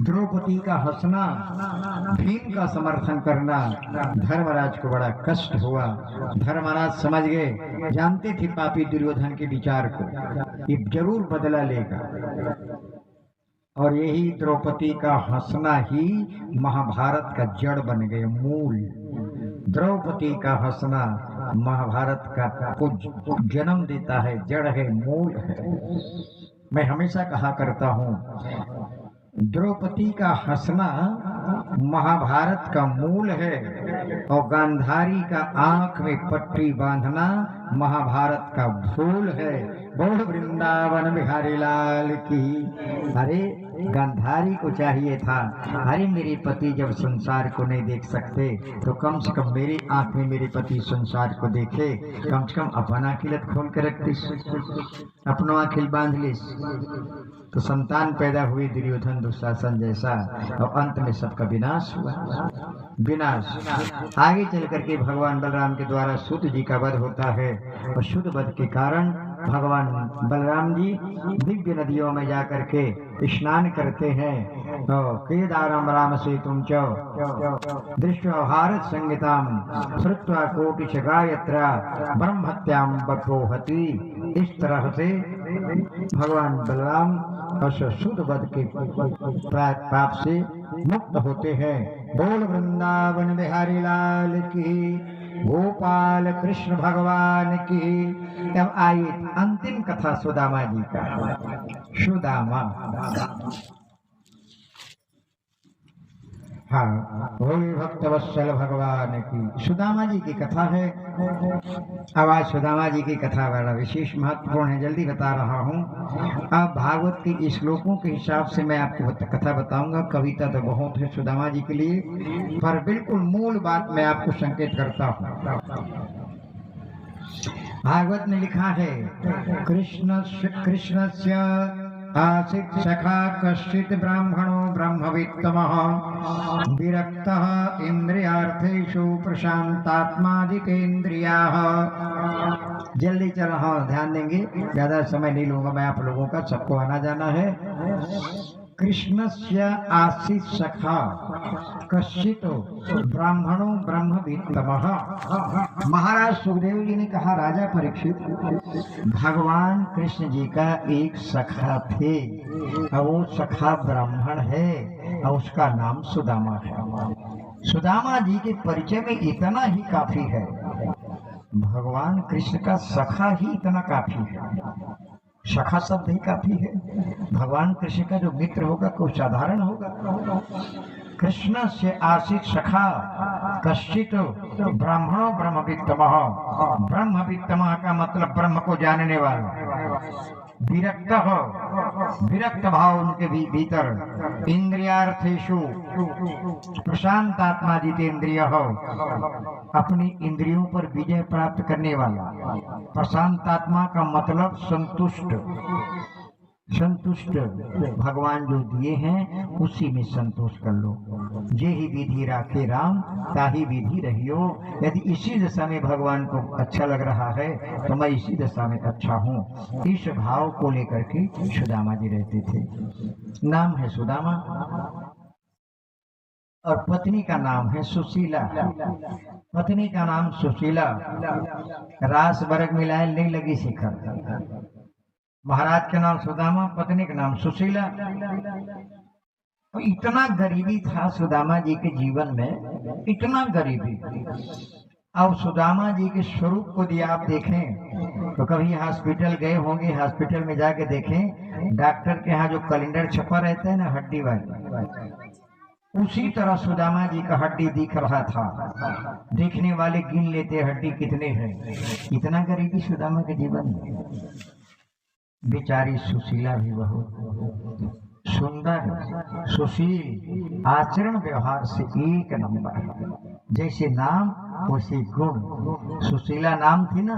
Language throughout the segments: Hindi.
द्रौपदी का हंसना, भीम का समर्थन करना धर्मराज को बड़ा कष्ट हुआ। धर्मराज समझ गए, जानते थे पापी दुर्योधन के विचार को, ये जरूर बदला लेगा। और यही द्रौपदी का हंसना ही महाभारत का जड़ बन गए, मूल। द्रौपदी का हंसना महाभारत का कुछ जन्म देता है, जड़ है, मूल है। मैं हमेशा कहा करता हूँ, द्रौपदी का हंसना महाभारत का मूल है और गांधारी का आंख में पट्टी बांधना महाभारत का भूल है। बोल वृंदावन बिहारी लाल की। अरे गांधारी को चाहिए था, अरे मेरे पति जब संसार को नहीं देख सकते तो कम से कम मेरी आंख में मेरे पति संसार को देखे, कम से कम अपना अखिलत खोल कर रखतीस, अपनो अखिल बांध लिस, तो संतान पैदा हुई दुर्योधन दुशासन जैसा, और अंत में सबका विनाश हुआ। विनाश आगे चल करके भगवान बलराम के द्वारा सूत जी का वध होता है, और शुद्ध वध के कारण भगवान बलराम जी दिव्य नदियों में जाकर के स्नान करते हैं। तो केदारम राम से तुम चौ दृष्टि भारत संगीताम श्रुत्वा कोटिश गायत्रा ब्रह्मत्याम बपोहति। इस तरह से भगवान बलराम शुद्ध वध के पाप से मुक्त होते हैं। बोल वृंदावन बिहारी लाल की, गोपाल कृष्ण भगवान की। तब आई अंतिम कथा सुदामा जी का। सुदामा, हाँ, भोले भक्त वत्सल भगवान की सुदामा जी की कथा है। अब आज सुदामा जी की कथा बड़ा विशेष महत्वपूर्ण है, जल्दी बता रहा हूँ। अब भागवत के श्लोकों के हिसाब से मैं आपको कथा बताऊंगा। कविता तो बहुत है सुदामा जी के लिए, पर बिल्कुल मूल बात मैं आपको संकेत करता हूँ। भागवत में लिखा है, कृष्णस्य आसीत् सखा कश्चित् ब्राह्मणो ब्रह्मवित्तमः विरक्तः इंद्रियार्थेषु प्रशांतात्मा जितेन्द्रियाः। जल्दी चल रहा हूँ, ध्यान देंगे, ज्यादा समय नहीं लूंगा मैं आप लोगों का, सबको आना जाना है। कृष्णस्य आसीत् सखा कश्चित् ब्राह्मणो ब्रह्मवित्तमः। महाराज सुखदेव जी ने कहा, राजा परीक्षित, भगवान कृष्ण जी का एक सखा थे और वो सखा ब्राह्मण है और उसका नाम सुदामा है। सुदामा जी के परिचय में इतना ही काफी है, भगवान कृष्ण का सखा ही इतना काफी है। सखा शब्द ही काफी है। भगवान कृष्ण का जो मित्र होगा कोई साधारण होगा। कृष्ण से आसीत् सखा कश्चित् ब्राह्मणो ब्रह्मवित्तमः। ब्रह्मवित्तमः का मतलब ब्रह्म को जानने वाला। विरक्त हो, विरक्त भाव उनके भीतर। इंद्रियार्थेषु प्रशांत आत्मा जितेंद्रिय हो, अपनी इंद्रियों पर विजय प्राप्त करने वाला। प्रशांत आत्मा का मतलब संतुष्ट। संतुष्ट भगवान जो दिए हैं उसी में संतोष कर लो। जे ही विधि राखे राम ताही विधि रहियो। यदि इसी दशा में भगवान को अच्छा लग रहा है तो मैं इसी दशा में अच्छा हूँ। इस भाव को लेकर के सुदामा जी रहते थे। नाम है सुदामा और पत्नी का नाम है सुशीला। पत्नी का नाम सुशीला। रास वर्ग मिलाए नहीं लगी शिखर। महाराज का नाम सुदामा, पत्नी का नाम सुशीला। तो इतना गरीबी था सुदामा जी के जीवन में, इतना गरीबी। अब सुदामा जी के स्वरूप को यदि आप देखें तो कभी हॉस्पिटल गए होंगे, हॉस्पिटल में जाके देखें, डॉक्टर के यहाँ जो कैलेंडर छपा रहता है ना हड्डी वाली, उसी तरह सुदामा जी का हड्डी दिख रहा था। देखने वाले गिन लेते हड्डी कितने हैं। इतना गरीबी सुदामा के जीवन में। बेचारी सुशीला भी बहुत सुंदर, सुशील, आचरण व्यवहार से एक नंबर। जैसे नाम वैसे गुण। सुशीला नाम थी ना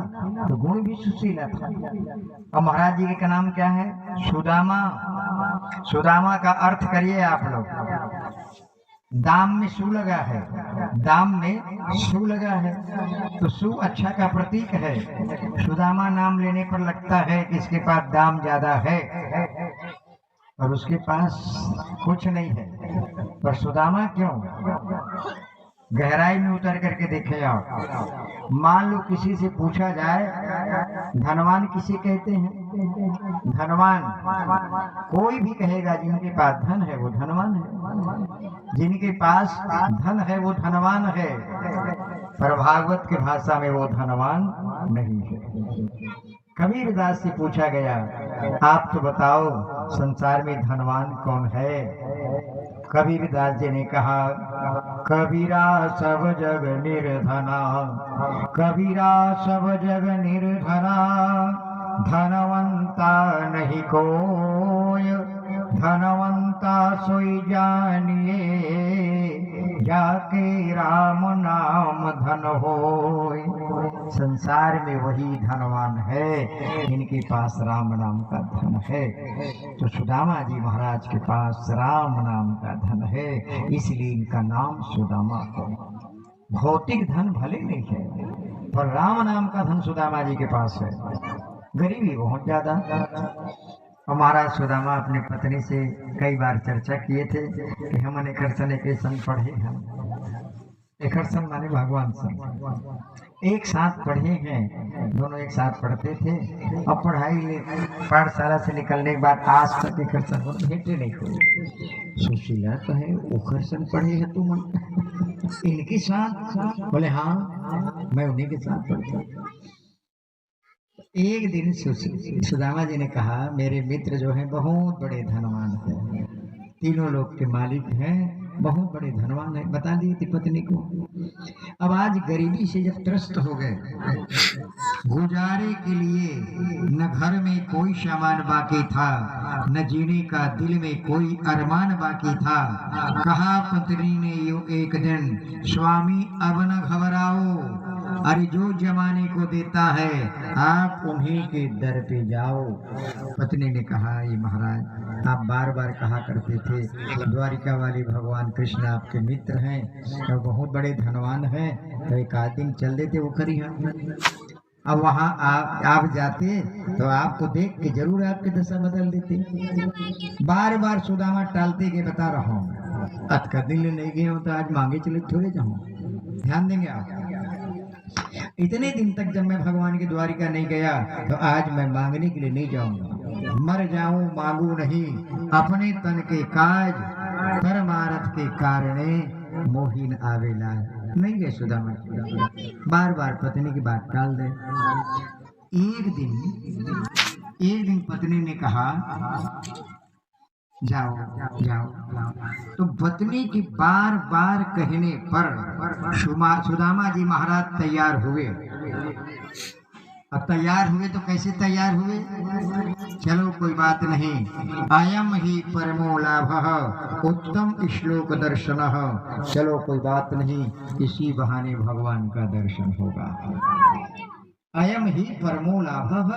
तो गुण भी सुशीला था। और महाराज जी का नाम क्या है? सुदामा। सुदामा का अर्थ करिए आप लोग। दाम में सु लगा है, दाम में सु लगा है तो सु अच्छा का प्रतीक है। सुदामा नाम लेने पर लगता है कि इसके पास दाम ज्यादा है। और उसके पास कुछ नहीं है, पर सुदामा क्यों? गहराई में उतर करके देखे आप। मान लो किसी से पूछा जाए धनवान किसे कहते हैं? धनवान कोई भी कहेगा जिनके पास धन है वो धनवान है, जिनके पास धन है वो धनवान है, पर भागवत के भाषा में वो धनवान नहीं है। कबीरदास से पूछा गया आप तो बताओ संसार में धनवान कौन है? कबीरदास जी ने कहा कबीरा सब जग निर्धना, कबीरा सब जग निर्धना, धनवंता नहीं कोय, धनवंता सोई जानिए, जाके राम नाम धन होय। संसार में वही धनवान है जिनके पास राम नाम का धन है। तो सुदामा जी महाराज के पास राम नाम का धन है, इसलिए इनका नाम सुदामा है। भौतिक धन भले नहीं है, पर राम नाम का धन सुदामा जी के पास है। गरीबी बहुत ज्यादा। और महाराज सुदामा अपनी पत्नी से कई बार चर्चा किए थे कि हम एकर्षण एक संग पढ़े हैं। एकर्षण माने भगवान संग एक साथ पढ़े हैं, दोनों एक साथ पढ़ते थे। अब पढ़ाई पाठशाला से निकलने के बाद आज तक एकर्षण भेंटे नहीं हुए। सुशीला कहे उखर्षण पढ़े है तुम इनके साथ? बोले हाँ मैं उन्हीं के साथ पढ़ता। एक दिन सुदामा जी ने कहा मेरे मित्र जो हैं बहुत बड़े धनवान हैं, तीनों लोग के मालिक हैं, बहुत बड़े धनवान है। बता दी थी पत्नी को। अब आज गरीबी से जब त्रस्त हो गए, गुजारे के लिए न घर में कोई सामान बाकी था, न जीने का दिल में कोई अरमान बाकी था। कहा पत्नी ने यो एक दिन स्वामी अब न घबराओ, अरे जो जमाने को देता है आप उन्हीं के दर पे जाओ। पत्नी ने कहा ये महाराज आप बार बार कहा करते थे द्वारिका वाले भगवान कृष्ण आपके मित्र हैं और बहुत बड़े धनवान हैं, तो एक आध दिन चल देते वो करी हम। अब वहाँ आप जाते तो आपको देख के जरूर आपकी दशा बदल देते। बार बार सुदामा टालते के बता रहा हूँ अत का दिल नहीं गए हो तो आज मांगे चले थोड़े जाऊँ। ध्यान देंगे आप। इतने दिन तक जब मैं भगवान की द्वारिका नहीं गया तो आज मैं मांगने के लिए नहीं जाऊंगा। मर जाऊं मांगू नहीं, अपने तन के काज परमारथ के कारणे मोहिन आवेला। नहीं गए सुदामा। बार बार पत्नी की बात टाल दे। एक दिन पत्नी ने कहा जाओ जाओ। तो पत्नी की बार बार कहने पर सुदामा जी महाराज तैयार हुए। अब तैयार हुए तो कैसे तैयार हुए? चलो कोई बात नहीं, अयम ही परमो लाभः उत्तम श्लोक दर्शनः। चलो कोई बात नहीं, इसी बहाने भगवान का दर्शन होगा। अयम ही परमो लाभः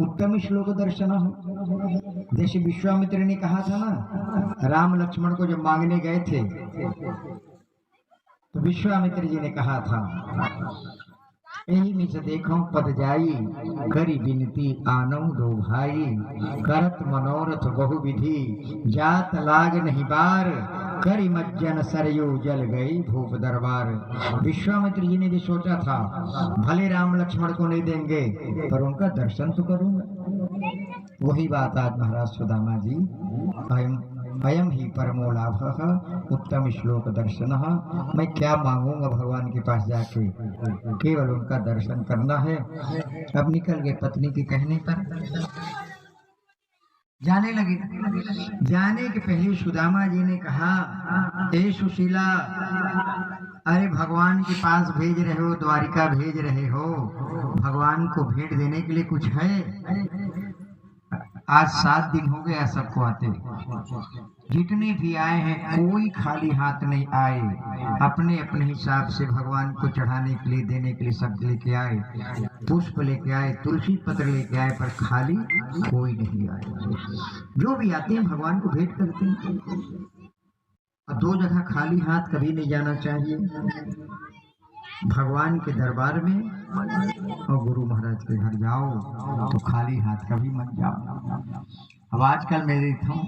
उत्तम श्लोक दर्शनः। जैसे विश्वामित्र ने कहा था ना, राम लक्ष्मण को जब मांगने गए थे तो विश्वामित्र जी ने कहा था यही में से देखो पद जाई, करी बिनती आनौ दो भाई, करत मनोरथ बहुविधि, जात लाग नहीं बार, करी मज्जन सरयू जल गई भूप दरबार। विश्वामित्र जी ने भी सोचा था भले राम लक्ष्मण को नहीं देंगे पर उनका दर्शन तो करूंगा। वही बात आज महाराज सुदामा जी अयम ही परमो लाभः उत्तम श्लोक दर्शनः। मैं क्या मांगूंगा भगवान के पास जाके, केवल उनका दर्शन करना है। अब निकल गए पत्नी के कहने पर, जाने लगे। जाने के पहले सुदामा जी ने कहा ए सुशीला, अरे भगवान के पास भेज रहे हो, द्वारिका भेज रहे हो, भगवान को भेंट देने के लिए कुछ है? आज 7 दिन हो गया सबको आते, जितने भी आए हैं कोई खाली हाथ नहीं आए। अपने अपने हिसाब से भगवान को चढ़ाने के लिए देने के लिए सब लेके आए, पुष्प लेके आए, तुलसी पत्र लेके आए, पर खाली कोई नहीं आए। जो भी आते हैं भगवान को भेंट करते हैं। और 2 जगह खाली हाथ कभी नहीं जाना चाहिए, भगवान के दरबार में और गुरु महाराज के घर जाओ तो खाली हाथ कभी मत जाओ। अब आजकल मैं देखता हूँ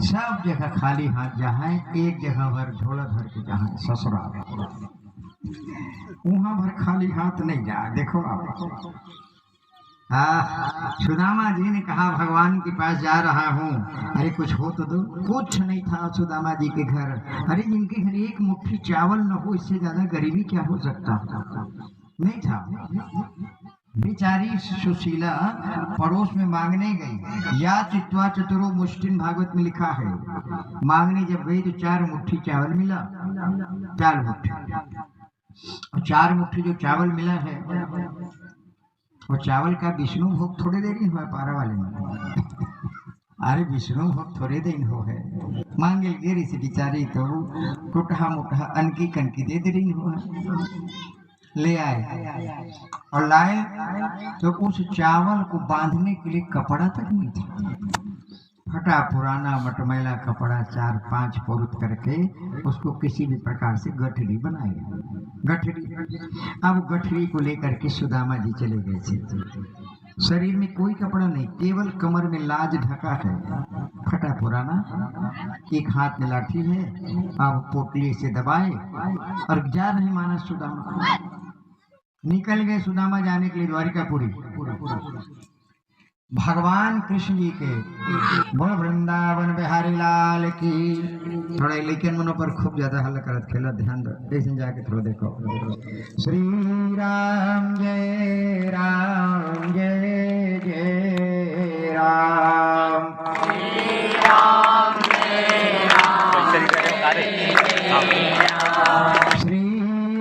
सब जगह खाली हाथ जहाँ एक जगह भर झोला भर के जहाँ ससुराल वहां भर खाली हाथ नहीं जा। देखो आप सुदामा जी ने कहा भगवान के पास जा रहा हूँ, अरे कुछ हो तो दो। कुछ नहीं था सुदामा जी के घर। अरे जिनके घर एक मुट्ठी चावल न हो, इससे ज्यादा गरीबी क्या हो सकता नहीं था। बेचारी सुशीला पड़ोस में मांगने गई, या चित्वा चतुरो मुष्टिन भागवत में लिखा है। मांगने जब गई तो 4 मुट्ठी चावल मिला। 4 मुट्ठी, और 4 मुट्ठी जो चावल मिला है और चावल का विष्णु भोग थोड़े देरी हुआ पारा वाले में। अरे विष्णु भोग थोड़े दिन हो है। मांगे गेरी से बिचारी तो टूटा मुठा अनकी कनकी दे दे रही हो है। ले आए और लाए तो उस चावल को बांधने के लिए कपड़ा तक नहीं था। फटा पुराना मटमैला कपड़ा 4-5 पुरुत करके उसको किसी भी प्रकार से गठरी बनाई। गठरी, अब गठरी को लेकर के सुदामा जी चले गए थे। शरीर में कोई कपड़ा नहीं, केवल कमर में लाज ढका है, फटा पुराना। एक हाथ में लाठी है। अब पोटली से दबाए और जा नहीं माना सुदामा। निकल गए सुदामा जाने के लिए द्वारिकापुरी। भगवान कृष्ण जी के बोल वृंदावन बिहारी लाल की। थोड़ा लेकिन मनो पर खूब ज्यादा हल्ला करत खेला, ध्यान दो। जाके थोड़ा देखो। श्री राम जय राम जय जय राम, श्री राम जय राम, श्री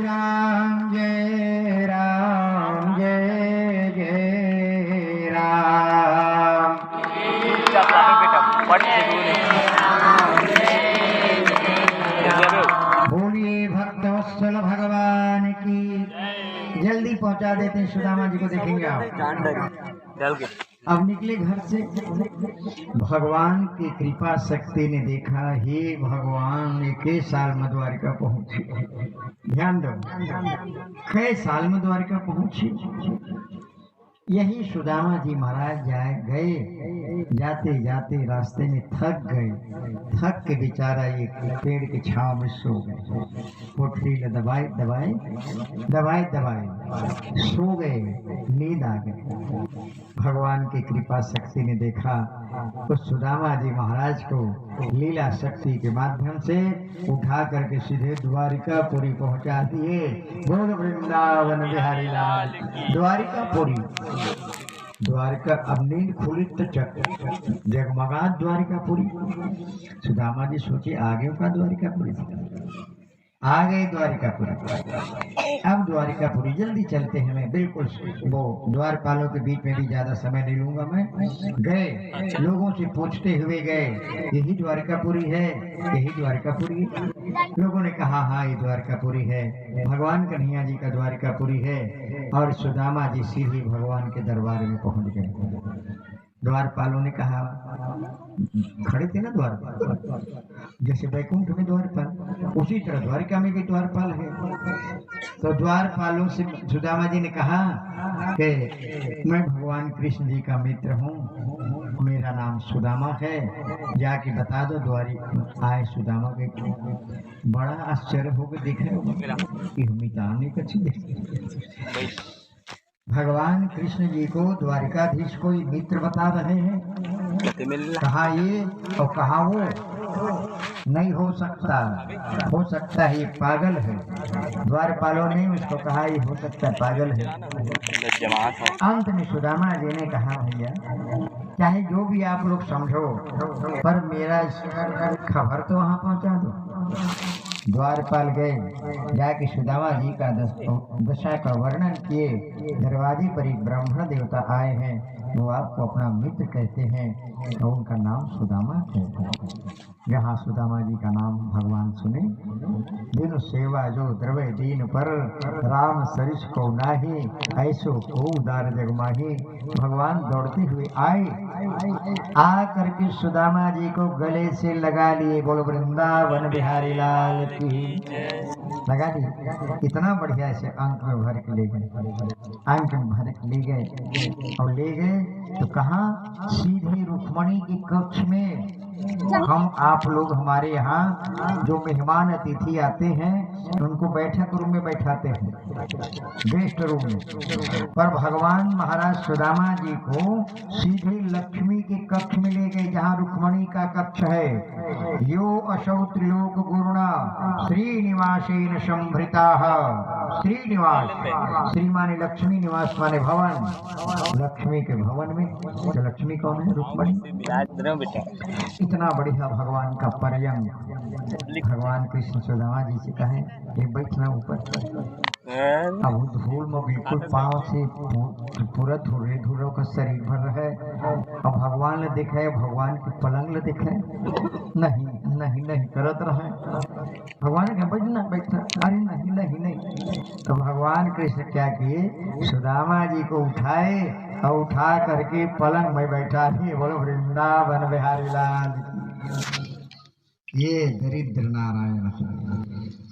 राम जय राम जय जय राम। बोलिए भक्तवत्सल भगवान की। जल्दी पहुंचा देते हैं, सुदामा जी को देखेंगे आप। अब निकले घर से। भगवान की कृपा शक्ति ने देखा, हे भगवान 1 साल में द्वारिका पहुंची। ध्यान दो, कई साल में द्वारिका पहुंची। यही सुदामा जी महाराज गए, जाते जाते रास्ते में थक गए। थक के बेचारा एक पेड़ के छांव में सो गए। पोटली में दबाए दबाए दबाए दबाए सो गए, नींद आ गई। भगवान की कृपा शक्ति ने देखा तो सुदामा जी महाराज को लीला शक्ति के माध्यम से उठा करके सीधे द्वारिकापुरी पहुंचा दिए। बोल वृंदावन बिहारी लाल। द्वारिकापुरी, द्वारिका अब नींद खुली तो जगमगा द्वारिकापुरी। सुदामा जी सोचे आगे का द्वारिकापुरी। आ गए द्वारिकापुरी। अब द्वारिकापुरी जल्दी चलते हैं, मैं बिल्कुल वो द्वारपालों के बीच में भी ज्यादा समय नहीं लूंगा। मैं गए, लोगों से पूछते हुए गए, यही द्वारिकापुरी है, यही द्वारिकापुरी है। लोगों ने कहा हाँ ये द्वारिकापुरी है, भगवान कन्हैया जी का द्वारिकापुरी है। और सुदामा जी सीधे भगवान के दरबार में पहुंच गए। द्वारपालों ने कहा, खड़े थे ना द्वारपाल, जैसे बैकुंठ में द्वारपाल, उसी तरह द्वारिका में भी द्वारपाल है। तो द्वारपालों से सुदामा जी ने कहा कि मैं भगवान कृष्ण जी का मित्र हूँ, मेरा नाम सुदामा है, जाके बता दो द्वारिका आए सुदामा के। बड़ा आश्चर्य होकर देख रहे हो मिटाने का चीज। भगवान कृष्ण जी को द्वारिकाधीश कोई मित्र बता रहे हैं। कहा ये और कहा वो, नहीं हो सकता है ये पागल है। द्वारपालों ने उसको कहा ये हो सकता है पागल है। अंत में सुदामा जी ने कहा भैया चाहे जो भी आप लोग समझो, पर मेरा खबर तो वहां पहुंचा दो। द्वारपाल गए, जाके सुदामा जी का दशा का वर्णन किए। दरवाजे पर एक ब्राह्मण देवता आए हैं, वो आपको अपना मित्र कहते हैं, तो उनका नाम सुदामा कहते हैं। जहाँ सुदामा जी का नाम भगवान सुने, दिन सेवा जो द्रव्य दीन पर, राम सरिस को नाही, ऐसो को उदार जगमाही। भगवान दौड़ते हुए आए, आ करके सुदामा जी को गले से लगा लिए। बोलो वृंदावन बिहारी लाल की। लगा दी। इतना बढ़िया ऐसे अंक में भर के ले गए, अंक में भर के ले गए और ले गए तो कहा सीधे रुक्मणी के कक्ष में। हम आप लोग हमारे यहाँ जो मेहमान अतिथि आते हैं उनको बैठक रूम में बैठाते हैं, गेस्ट रूम में, पर भगवान महाराज सुदामा जी को सीधे लक्ष्मी के कक्ष में ले गए जहाँ रुक्मणी का कक्ष है। यो असौ त्रिलोक गुरुणा श्रीनिवासेन संभृता। श्रीनिवास, श्री माने लक्ष्मी, निवास माने भवन, लक्ष्मी के भवन में। तो लक्ष्मी कौन है? रुक्मणी। इतना बढ़िया भगवान का पर्यंग भगवान कृष्ण सुदामा जी से कहे ये बैठना ऊपर। अब धूल में बिल्कुल पाँव से पूरा धुरे धुरों का शरीर भर है। अब भगवान ने देखा है, भगवान के पलंग ले देखा है, नहीं नहीं नहीं करत रहे। भगवान ने बैठना बैठना, अरे नहीं नहीं नहीं। तो भगवान कृष्ण क्या किए, सुदामा जी को उठाए और उठा करके पलंग में बैठा दिए। बोलो वृंदावन बिहारी लाल। ये दरिद्र नारायण है।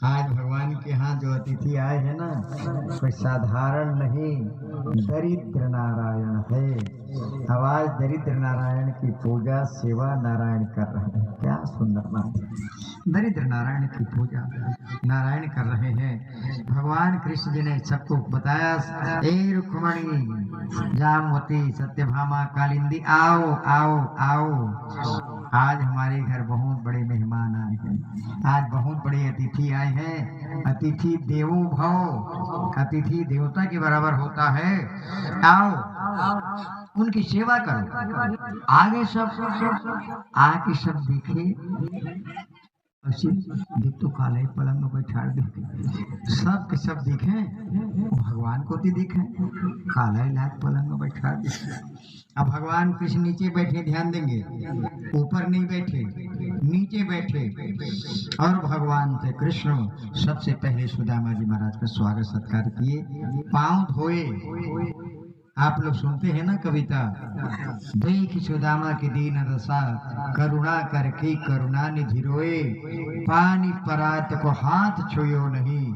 आज भगवान के यहाँ जो अतिथि आए हैं ना, कोई साधारण नहीं, दरिद्र नारायण है। अब आज दरिद्र नारायण की पूजा सेवा नारायण कर रहे हैं। क्या सुंदर बात है, दरिद्र नारायण की पूजा नारायण कर रहे हैं। भगवान कृष्ण जी ने सबको बताया, ए रुक्मणी, जामवती, सत्यभामा, कालिंदी, आओ आओ आओ। आज हमारे घर बहुत बड़े मेहमान आए हैं, आज बहुत बड़े अतिथि आए हैं। अतिथि देवो भव, अतिथि देवता के बराबर होता है। आओ उनकी सेवा करो। आगे सब आके सब दिखे, देख तो काले पलंग में बैठा देखे, सब के सब दिखे, भगवान को भी दिखे, काला इलाज पलंग में बैठा देखे। अब भगवान कृष्ण नीचे बैठे, ध्यान देंगे, ऊपर नहीं बैठे, नीचे बैठे। और भगवान से कृष्ण सबसे पहले सुदामा जी महाराज का स्वागत सत्कार किए, पांव धोए। आप लोग सुनते हैं ना कविता, देख सुदामा की दीन दशा, करुणा करके करुणा निधि रोए, पानी परात को हाथ छुयो नहीं,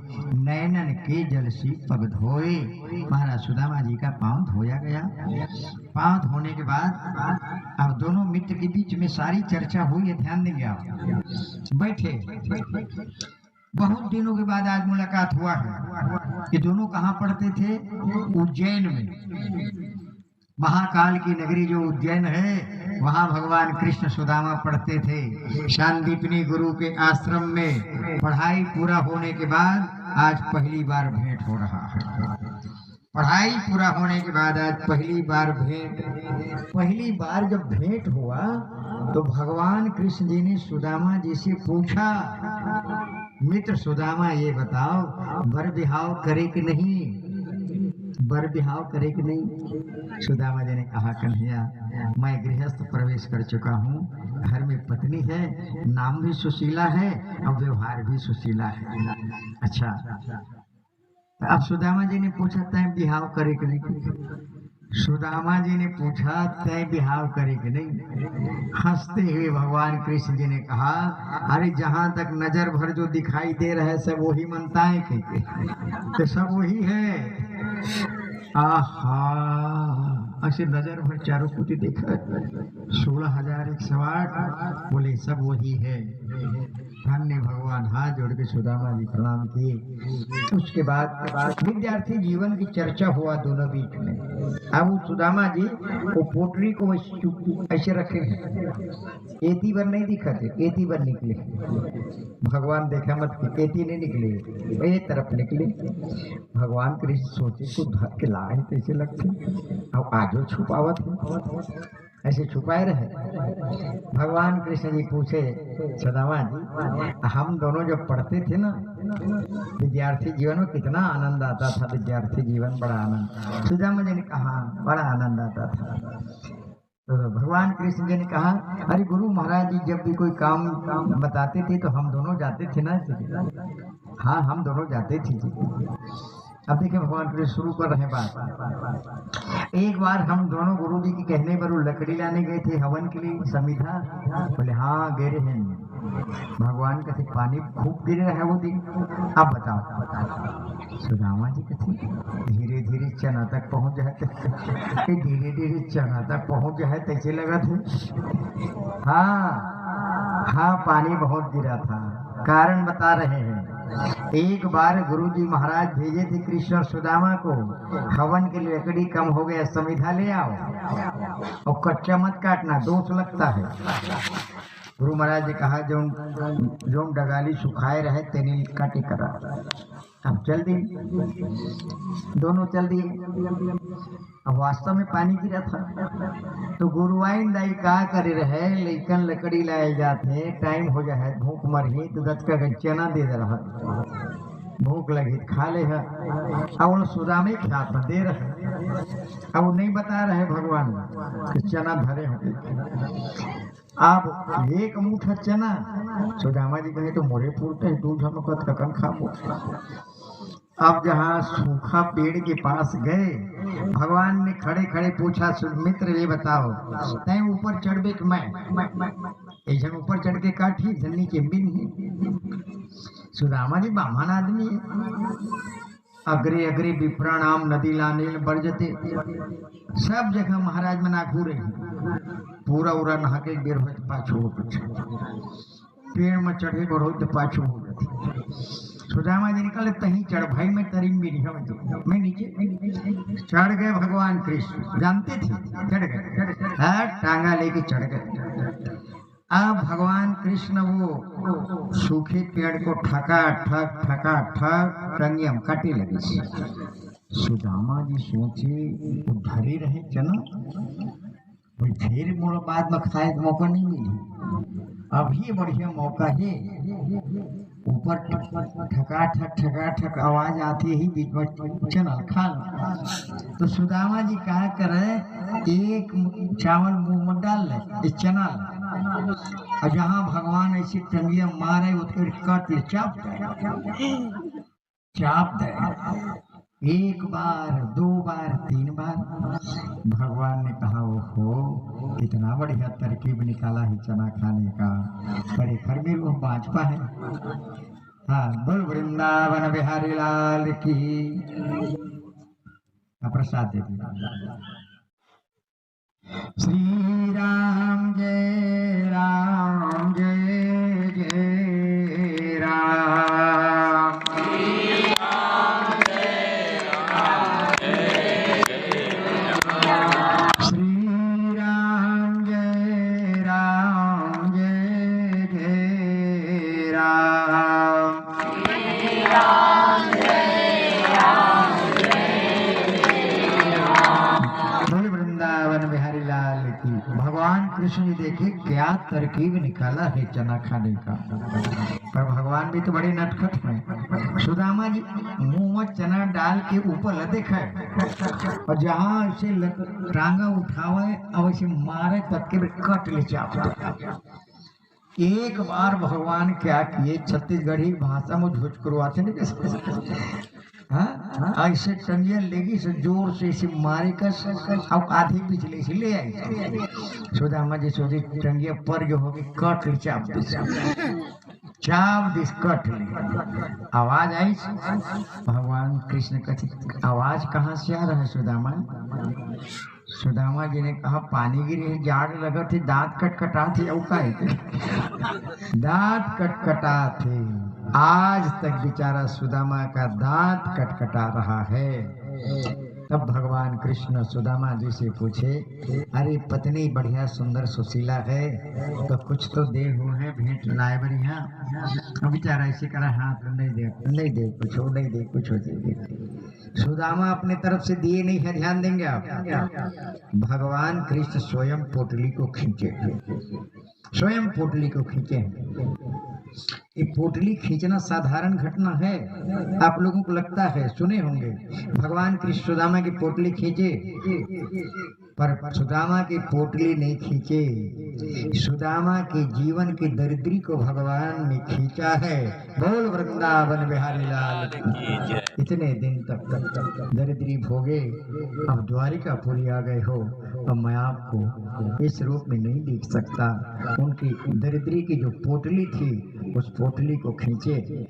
नैनन के जल सी पग धोए। महाराज सुदामा जी का पांव धोया गया। पांव धोने के बाद अब दोनों मित्र के बीच में सारी चर्चा हुई है, ध्यान देंगे आप। बैठे, बहुत दिनों के बाद आज मुलाकात हुआ है। ये दोनों कहाँ पढ़ते थे? उज्जैन में। महाकाल की नगरी जो उज्जैन है, वहाँ भगवान कृष्ण सुदामा पढ़ते थे। शांतिपनी गुरु के आश्रम में पढ़ाई पूरा होने के बाद आज पहली बार भेंट हो रहा है। पढ़ाई पूरा होने के बाद आज पहली बार भेंट। पहली बार जब भेंट हुआ तो भगवान कृष्ण जी ने सुदामा जी से पूछा, मित्र सुदामा ये बताओ, वर बिहाव करे कि नहीं? वर बिहाव करे कि नहीं? सुदामा जी ने कहा, कन्हैया मैं गृहस्थ प्रवेश कर चुका हूँ, घर में पत्नी है, नाम भी सुशीला है और व्यवहार भी सुशीला है। अच्छा, अब सुदामा जी ने पूछा, तय बिहाव करे कि नहीं? सुदामा जी ने पूछा, तय बिहाव करे कि नहीं? हंसते हुए भगवान कृष्ण जी ने कहा, अरे जहां तक नजर भर जो दिखाई दे रहा है सब वही मनताएं कहते, तो सब वही है। आहा, ऐसे नजर भर चारों कुटी देखा, 16,108, बोले सब वही है। धन्य भगवान, हाथ जोड़ के सुदामा जी प्रणाम किए। उसके बाद विद्यार्थी जीवन की चर्चा हुआ दोनों बीच में। अब वो सुदामा जी वो पोटली को ऐसे रखे, एती बर नहीं दिखाते, एती बर निकले। भगवान देखा मत कि एती नहीं निकले, एक तरफ निकले। भगवान कृष्ण सोचे को धर के लाए कैसे लगते, अब आजो छुपावत है, ऐसे छुपाए रहे। भगवान कृष्ण जी पूछे, सुदामा जी हम दोनों जब पढ़ते थे ना, विद्यार्थी जीवन में कितना आनंद आता था। विद्यार्थी जीवन बड़ा आनंद। सुदामा जी ने कहा बड़ा आनंद आता था। तो भगवान कृष्ण जी ने कहा, अरे गुरु महाराज जी जब भी कोई काम बताते थे तो हम दोनों जाते थे ना? हाँ हम दोनों जाते थे। अब देखिए भगवान कृष्ण शुरू कर रहे बात। एक बार हम दोनों गुरु जी के कहने पर वो लकड़ी लाने गए थे हवन के लिए, समिधा। बोले हाँ गए हैं। भगवान कथे पानी खूब गिर रहा है वो दिन। अब बताओ सुदामा जी कथे धीरे धीरे चना तक पहुंच जाते, धीरे धीरे चना तक पहुंच जाए तैसे लगा थे। हाँ हाँ, पानी बहुत गिरा था। कारण बता रहे हैं। एक बार गुरुजी महाराज भेजे थे कृष्ण और सुदामा को, हवन के लिए लकड़ी कम हो गया, समिधा ले आओ और कच्चा मत काटना, दोष लगता है। गुरु महाराज ने कहा जो डगाली सुखाए रहे तेनी काटी करा। अब चल दिए, दोनों चल दिए। अब वास्तव में पानी गिरा था तो गुरुआइन दाई का करे रहे, लेकिन लकड़ी लाए जाते, टाइम हो जाए, भूख मर ही तो दत्त का चना दे रहा, भूख लगी खा ले है। अब उन सुदामे खा दे रहे, अब वो नहीं बता रहे भगवान कि चना धरे होते। अब एक मुठा चना सुदामा जी कहे तो मोरे फूटते दूध हम ककन खाबो। अब जहाँ सूखा पेड़ के पास गए, भगवान ने खड़े खड़े पूछा, मित्र ये बताओ तय ऊपर चढ़बे कि मैं ऐसा ऊपर चढ़ के काठी जन्नी के बिन। सुदामा जी बामन आदमी है, अग्रे अग्रे विप्राणाम नदी लाने बरजते, सब जगह महाराज में नाखू रही, पूरा उरा नहा के बेर हो पाछू हो, पेड़ में चढ़े बढ़ो तो पाछू हो जाती। सुदामा जी निकले तही चढ़ भाई मैं तरीम भी नहीं, मैं नीचे चढ़ गए। भगवान कृष्ण जानते थे, चढ़ गए, टांगा लेके चढ़ गए। अब भगवान कृष्ण वो सूखे पेड़ को ठका ठक टंगियम काटे लगे। सुदामा जी सोचे धरे रहे चना, फिर मोड़ा बाद में खाए का मौका नहीं मिली, अभी बढ़िया मौका है। ऊपर ठका ठक आवाज आती ही बीच में चना खा लो। तो सुदामा जी क्या करे, एक चावल मुंह में डाल ले, चना और जहाँ भगवान ऐसी टंगिया मारे उसके कट ले, चाप दे। एक बार, दो बार, तीन बार। भगवान ने कहा ओहो कितना बढ़िया तरकीब निकाला है चना खाने का, पर घर में वो भाजपा है। हाँ, बोल वृंदावन बिहारी लाल की। प्रसाद दे दिया। श्री राम जय राम जय जय राम, श्री राम जय राम जय जय राम, श्री राम जय राम जय जय राम, श्री राम जय राम जय जय राम। बोल वृंदावन बिहारी लाल की। भगवान कृष्ण जी देखे क्या तरकीब निकाला है चना खाने का, पर भगवान भी तो बड़े नटखट हैं। सुदामा जी मुंह में चना डाल के ऊपर लदे खाए और जहाँ से टांगा उठावे और ऐसे मारे तब के कट ले चाप। एक बार भगवान क्या किए, छत्तीसगढ़ी भाषा में झुझकरुआते नहीं कैसे, हाँ ऐसे टंगिया लेगी से जोर से इसे मारे कर अब आधी पिछले से ले आई। सुदामा जी सोचे टंगिया पर जो होगी कट ले चाप दिस कट ले। आवाज आई, भगवान कृष्ण कहते आवाज कहाँ से आ रहा है सुदामा। सुदामा जी ने कहा पानी गिरे जाड़ लगा थे, दांत कटकटा थे, दांत कटकटा थे। आज तक बेचारा सुदामा का दांत कटकटा रहा है। तब भगवान कृष्ण सुदामा जी से पूछे, अरे पत्नी बढ़िया सुंदर सुशीला है तो कुछ तो दे हुए भेंट लाए बढ़िया। बेचारा ऐसे करा हाथ नहीं दे कुछ हो, नहीं दे कुछ हो दे। सुदामा अपने तरफ से दिए नहीं है, ध्यान देंगे आप। भगवान कृष्ण स्वयं पोटली को खींचे, स्वयं पोटली को खींचे। ये पोटली खींचना साधारण घटना है, आप लोगों को लगता है, सुने होंगे। भगवान कृष्ण सुदामा की पोटली खींचे, पर सुदामा की पोटली नहीं खींचे, सुदामा के जीवन की दरिद्री को भगवान ने खींचा है। बोल वृंदावन बिहारी लाल। इतने दिन तक दरिद्री भोगे, अब द्वारिकापुरी आ गए हो अब मैं आपको इस रूप में नहीं देख सकता। उनकी दरिद्री की जो पोटली थी उस पोटली को खींचे।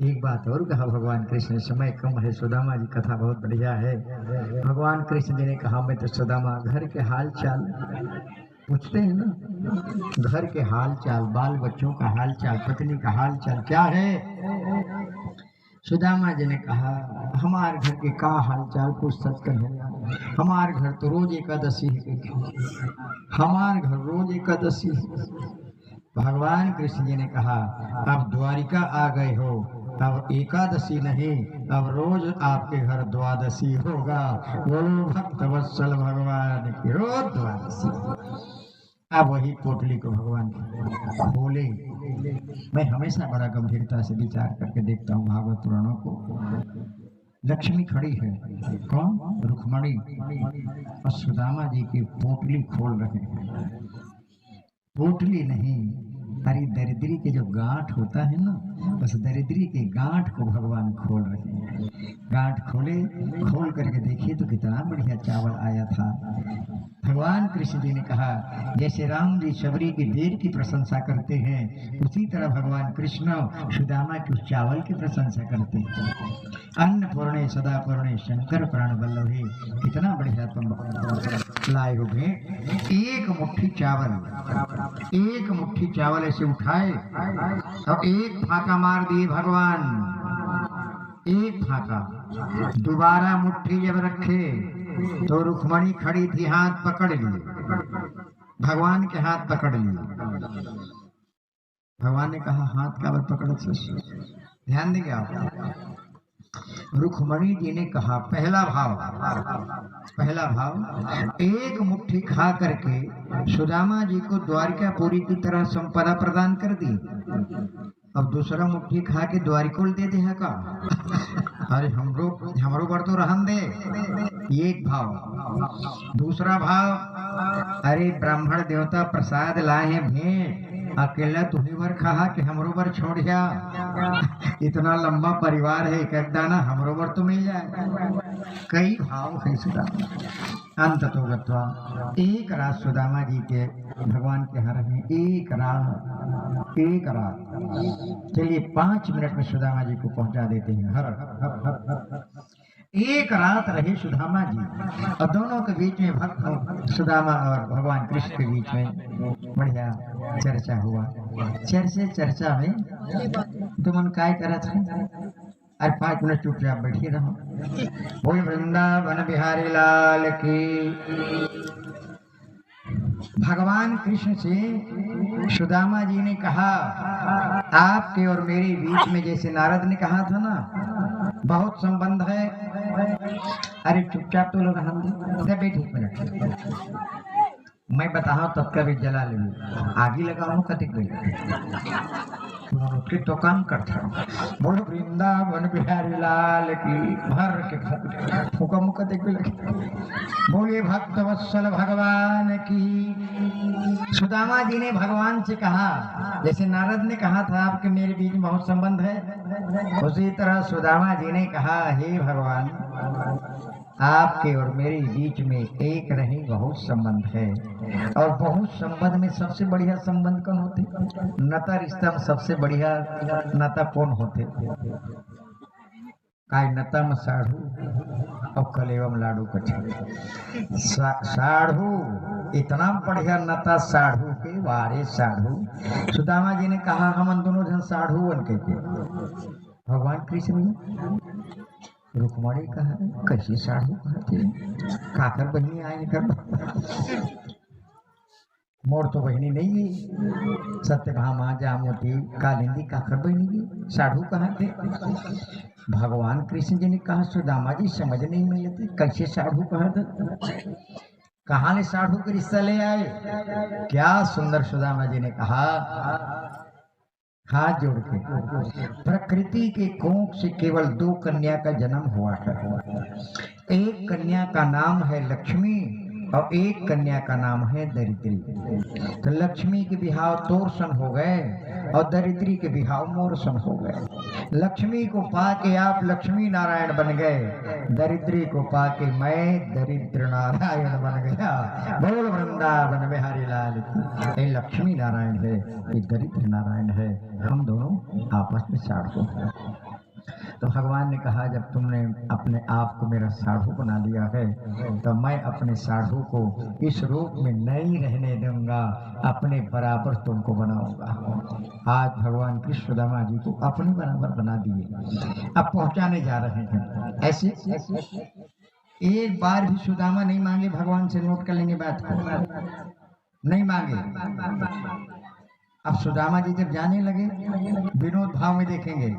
एक बात और कहा भगवान कृष्ण, समय कम है, सुदामा जी कथा बहुत बढ़िया है। भगवान कृष्ण जी ने कहा मैं तो सुदामा घर के हाल चाल पूछते हैं ना, घर के हाल चाल, बाल बच्चों का हाल चाल, पत्नी का हाल चाल क्या है। सुदामा जी ने कहा हमारे घर के का हाल चाल कुछ सच कर है, हमारे घर तो रोज एकादशी है, हमारे घर रोज एकादशी है। भगवान कृष्ण जी ने कहा अब द्वारिका आ गए हो, अब एकादशी नहीं, अब रोज आपके घर द्वादशी होगा। बोलो भक्त वत्सल भगवान की, रोज द्वादशी। अब वही पोटली को भगवान खोले। मैं हमेशा बड़ा गंभीरता से विचार करके देखता हूँ भागवत पुराणों को। लक्ष्मी खड़ी है, कौन? रुक्मणी, और सुदामा जी की पोटली खोल रहे हैं। पोटली नहीं, हरी दरिद्री के जो गांठ होता है ना, बस दरिद्री के गांठ को भगवान खोल रहे हैं। गांठ खोले, खोल करके देखिए तो कितना बढ़िया चावल आया था। भगवान कृष्ण जी ने कहा जैसे राम जी शबरी की देर की प्रशंसा करते हैं, उसी तरह भगवान कृष्ण सुदामा के उस चावल की प्रशंसा करते हैं। अन्न पूर्णे सदा पूर्णे शंकर प्राण वल्लभे, कितना बढ़िया तुम लाए हो भेंट। एक मुट्ठी चावल ऐसे उठाए और एक फाका मार दिए भगवान, एक फाका। दोबारा मुट्ठी जब रखे तो रुक्मणी खड़ी थी, हाथ पकड़ लिए, भगवान के हाथ पकड़ लिए। भगवान ने कहा हाथ का पकड़, ध्यान देंगे आप। रुक्मणी जी ने कहा पहला भाव, एक मुट्ठी खा करके सुदामा जी को द्वारिकापुरी की तरह संपदा प्रदान कर दी। अब दूसरा मुट्ठी खा के द्वारिकोल दे दे का। अरे हमरो पर तो रहन दे। एक भाव। दूसरा भाव, अरे ब्राह्मण देवता प्रसाद लाए हैं भेंट, अकेला तुम्ही भर खा कि हमरो बर छोड़ जा। इतना लंबा परिवार है, एक दाना हमरो बर तो मिल जाए। कई भाव है सुदामा। अंत तो गत्वा एक रात सुदामा जी के भगवान के यहाँ रहे, एक रात। चलिए 5 मिनट में सुदामा जी को पहुंचा देते हैं। हर एक रात रहे सुदामा जी, और दोनों के बीच में भक्त सुदामा और भगवान कृष्ण के बीच में बढ़िया चर्चा हुआ। चर्चा में तुमन काय करत है? अरे 5 मिनट चुपचाप बैठिए रहो। बोल वृंदावन बिहारी लाल की। भगवान कृष्ण से सुदामा जी ने कहा आपके और मेरे बीच में जैसे नारद ने कहा था ना, बहुत संबंध है। अरे चुपचाप तो लोग हम बैठे 1 मिनट, मैं बताऊं तब का भी जला ले, आगे लगाऊं कतिक उसके तो काम करता हूँ। बोलो वृंदावन बिहारी लाल की, भर के फूका मुका देख लगे। बोलिए भक्त वत्सल भगवान की। सुदामा जी ने भगवान से कहा जैसे नारद ने कहा था आपके मेरे बीच में बहुत संबंध है, उसी तरह सुदामा जी ने कहा हे भगवान आपके और मेरे बीच में एक नहीं बहुत संबंध है। और बहुत संबंध में सबसे बढ़िया संबंध कौन होते? नाता रिश्ता में सबसे बढ़िया नाता कौन होते? काय नता में साढ़ू और कलेवम लाडू कछे। साढ़ू इतना बढ़िया नता साढ़ू के वारे साढ़ू। सुदामा जी ने कहा हम दोनों जन साढ़ू बन के भगवान कृष्ण ने रुक्मणी कहा कैसे साढ़ू कहते काकर बहनी आए कर मोर तो बहनी नहीं है, सत्यभामा जामोती कालिंदी काकर बहनी की साढ़ू कहते। भगवान कृष्ण जी ने कहा सुदामा जी समझ नहीं मिलते कैसे साढ़ू कहते, कहाँ ले साढ़ू के रिश्ता ले आए। क्या सुंदर सुदामा जी ने कहा हाथ जोड़ के, प्रकृति के कोख से केवल 2 कन्या का जन्म हुआ है। एक कन्या का नाम है लक्ष्मी और एक कन्या का नाम है दरिद्री। तो लक्ष्मी के बिहाव तोरसन हो गए और दरिद्री के बिहाव मोरसन हो गए। लक्ष्मी को पाके आप लक्ष्मी नारायण बन गए, दरिद्री को पाके मैं दरिद्र नारायण बन गया। बोल वृंदावन बिहारी लाल की। ये लक्ष्मी नारायण है, ये दरिद्र नारायण है, हम दोनों आपस में साढ़ू हैं। तो भगवान ने कहा जब तुमने अपने आप को मेरा साढ़ू बना लिया है तो मैं अपने साढ़ू को इस रूप में नहीं रहने दूंगा, अपने बराबर तुमको बनाऊंगा। आज भगवान कृष्ण सुदामा जी को अपने बराबर बना दिए, अब पहुंचाने जा रहे हैं। ऐसे एक बार भी सुदामा नहीं मांगे भगवान से, नोट कर लेंगे बात को, नहीं मांगे। अब सुदामा जी जब जाने लगे, विनोद भाव में देखेंगे,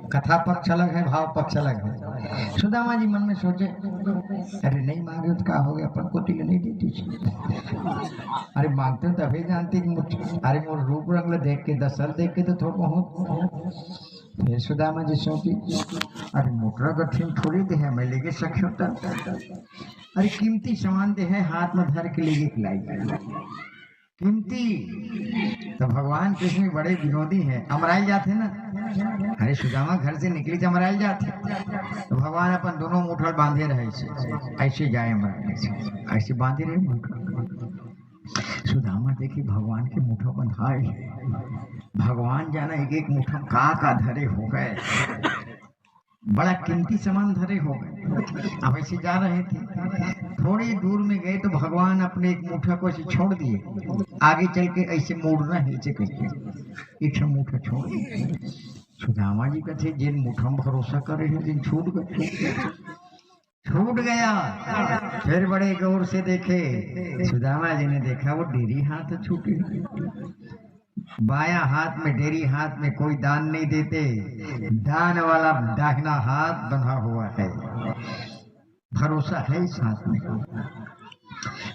कथा पक्ष अलग है, भाव पक्ष अलग है। सुदामा जी मन में सोचे अरे नहीं मांगे तो क्या हो गया, अपन को टिक नहीं देती। अरे मांगते तो अभी जानती कि अरे मोर रूप रंग देख के, दसल देख के तो थोड़ा बहुत। फिर सुदामा जी सोची अरे मोटरा गठिन थोड़ी दे है, मैं लेके सख्य होता। अरे कीमती सामान दे है, हाथ में धर के लेके खिलाई कीमती। तो भगवान कृष्ण बड़े विनोदी हैं, अमराइल जाते ना। अरे सुदामा घर से निकली तो अमराइल जाते, तो भगवान अपन दोनों मुठल बांधे रहे, ऐसे जाए अमराइल, ऐसे बांधे रहे मुठल। सुदामा देखी भगवान के मुठा बंधाए, भगवान जाना एक एक मुठा का धरे हो गए, बड़ा कीमती सामान धरे हो गए। अब ऐसे जा रहे थे, थोड़ी दूर में गए तो भगवान अपने एक मुठा को ऐसे छोड़ दिए, आगे चल के ऐसे मोड़ना है, ऐसे करके एक मुठा छोड़ दिए। सुदामा जी कहते जिन मुठा में भरोसा करे हैं जिन छूट गया। फिर बड़े गौर से देखे, सुदामा जी ने देखा वो डेरी हाथ छूटी, बाया हाथ में डेरी, हाथ में कोई दान नहीं देते, दान वाला दाहिना हाथ बंधा हुआ है, भरोसा है इस हाथ में।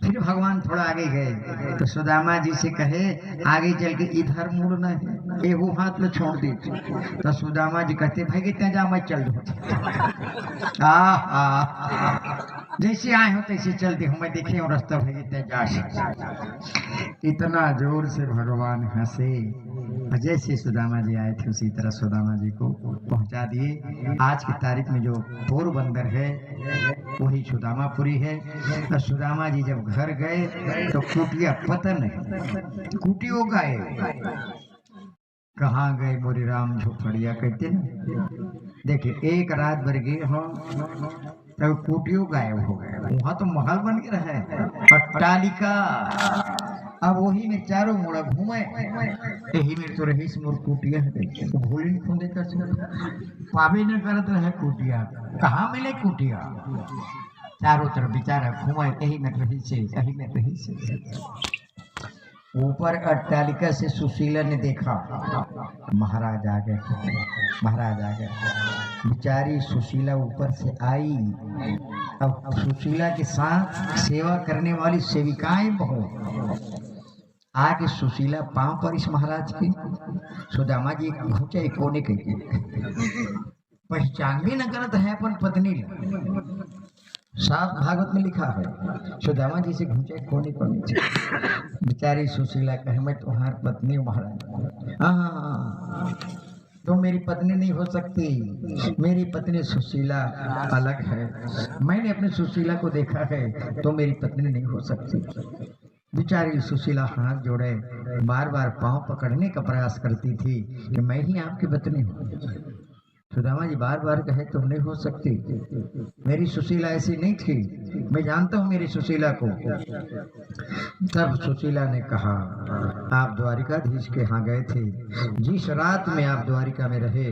फिर भगवान थोड़ा आगे गए तो सुदामा जी से कहे आगे चल के इधर मुड़ना है, एगो हाथ में छोड़ दी। तो सुदामा जी कहते भाई कितना जा, मैं चल दू। जैसे आए हो तैसे चलते हूँ, मैं देखे हूँ रास्ता भाई कितना जा। इतना जोर से भगवान हंसे, जैसे सुदामा जी आए थे उसी तरह सुदामा जी को पहुंचा दिए। आज की तारीख में जो पोरबंदर है वही सुदामापुरी है। तो सुदामा जी जब घर गए तो कुटिया पतन है, कुटियो गए, कहाँ गए मोरी राम झोपड़िया कहते ना। देखिए एक रात भर गए हो तो कुटियो गायब हो गए, वहां तो महल बन के रहे, अट्टालिका। अब वही में चारों मोड़ा घूमे, यही में तो रही मोर कुटिया है, तो भूल नहीं खोदे कर पावे न करत रहे कुटिया, कहाँ मिले कुटिया, चारों तरफ बेचारा घूमे, यही में रही से, यही में रही से। ऊपर अट्टालिका से सुशीला ने देखा, महाराज आ गए, महाराज आ गए। बेचारी सुशीला ऊपर से आई, अब सुशीला के साथ सेवा करने वाली सेविकाएं बहुत आके सुशीला पांव पर इस महाराज के। सुदामा जी घूचे कोने के पहचान भी न करत है अपन पत्नी, साफ भागवत में लिखा है। सुदामा जी से घूचे कोने कोने, बेचारी सुशीला कहे मैं तुम्हारी पत्नी महाराज। हाँ तो मेरी पत्नी नहीं हो सकती, मेरी पत्नी सुशीला अलग है, मैंने अपनी सुशीला को देखा है, तो मेरी पत्नी नहीं हो सकती। बेचारी सुशीला हाथ जोड़े बार बार पांव पकड़ने का प्रयास करती थी कि मैं ही आपकी पत्नी हूँ। सुदामा जी बार बार कहे तुम नहीं हो सकती, मेरी सुशीला ऐसी नहीं थी, मैं जानता हूँ मेरी सुशीला को। तब सुशीला ने कहा आप द्वारिकाधीश के यहाँ गए थे, जिस रात में आप द्वारिका में रहे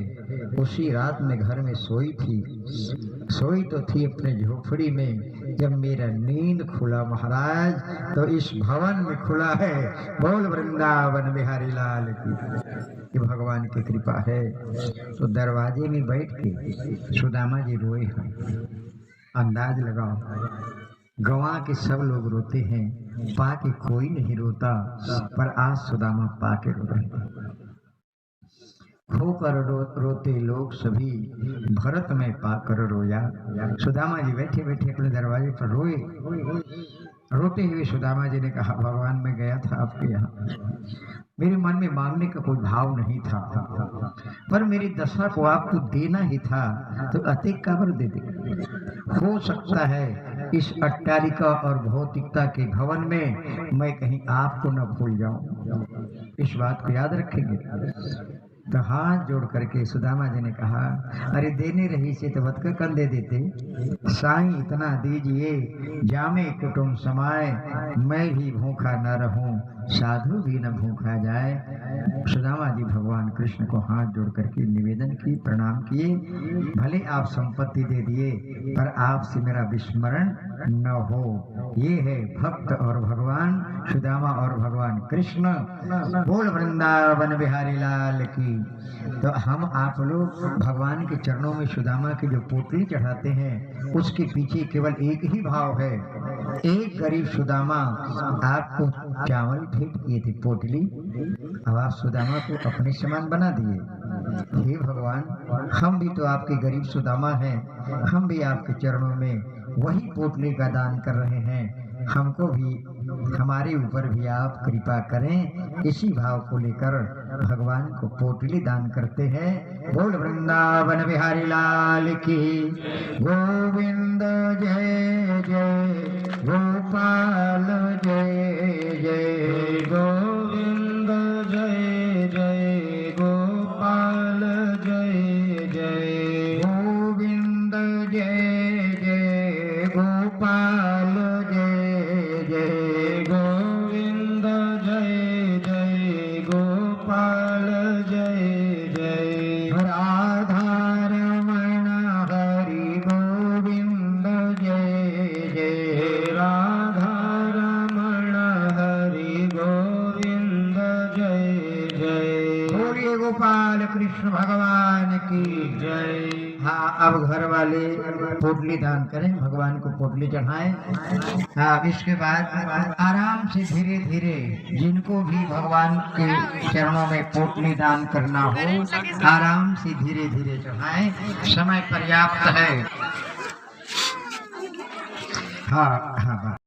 उसी रात में घर में सोई तो थी अपने झोपड़ी में। जब मेरा नींद खुला महाराज तो इस भवन में खुला है। बोल वृंदावन बिहारी लाल की, भगवान की कृपा है। तो दरवाजे में बैठ के सुदामा जी रोए हैं। अंदाज लगाओ, गवा के सब लोग रोते हैं, पा के कोई नहीं रोता, पर आज सुदामा पा के रो रहे। खोकर रोते लोग सभी, भरत में पाकर रोया। सुदामा जी बैठे बैठे अपने दरवाजे पर रोए। रोते हुए सुदामा जी ने कहा, भगवान मैं गया था आपके यहाँ, मेरे मन में मांगने का कोई भाव नहीं था, पर मेरी दशा को आपको देना ही था, तो अतिक काबर दे दे। हो सकता है इस अट्टालिका और भौतिकता के भवन में मैं कहीं आपको न भूल जाऊं, इस बात को याद रखेंगे। तो हाथ जोड़ करके सुदामा जी ने कहा, अरे देने रही से तो बतका कन दे देते, साईं इतना दीजिए जामे कुटुंब समाए, मैं भी भूखा न रहूं साधु भी न भूखा जाए। सुदामा जी भगवान कृष्ण को हाथ जोड़ करके निवेदन की, प्रणाम किए, भले आप संपत्ति दे दिए पर आपसे मेरा विस्मरण न हो। ये है भक्त और भगवान सुदामा और भगवान कृष्ण। बोल वृंदावन बिहारी लाल की। तो हम आप लोग भगवान के चरणों में सुदामा की जो पोटली चढ़ाते हैं, उसके पीछे केवल एक ही भाव है। एक गरीब सुदामा आपको चावल भेंट किए थे पोटली, अब आप सुदामा को अपने समान बना दिए। हे भगवान, हम भी तो आपके गरीब सुदामा हैं, हम भी आपके चरणों में वही पोटली का दान कर रहे हैं, हमको भी, हमारे ऊपर भी आप कृपा करें। इसी भाव को लेकर भगवान को पोटली दान करते हैं। बोल वृंदावन बिहारी लाल की। गोविंद जय जय गोपाल जय जय, गोविंद जय जय गोपाल जय जय, गोविंद जय जय गोपाल जय जय, गोविंद जय जय गोपाल जय जय, राधा रमण हरि गोविंद जय जय, राधा रमण हरि गोविंद जय जय। बोलिए गोपाल कृष्ण भगवान की जय। हाँ, अब घर वाले पोटली दान करें, भगवान को पोटली चढ़ाएं। हाँ, इसके बाद आराम से धीरे धीरे जिनको भी भगवान के चरणों में पोटली दान करना हो, आराम से धीरे धीरे चढ़ाएं, समय पर्याप्त है। हाँ हाँ।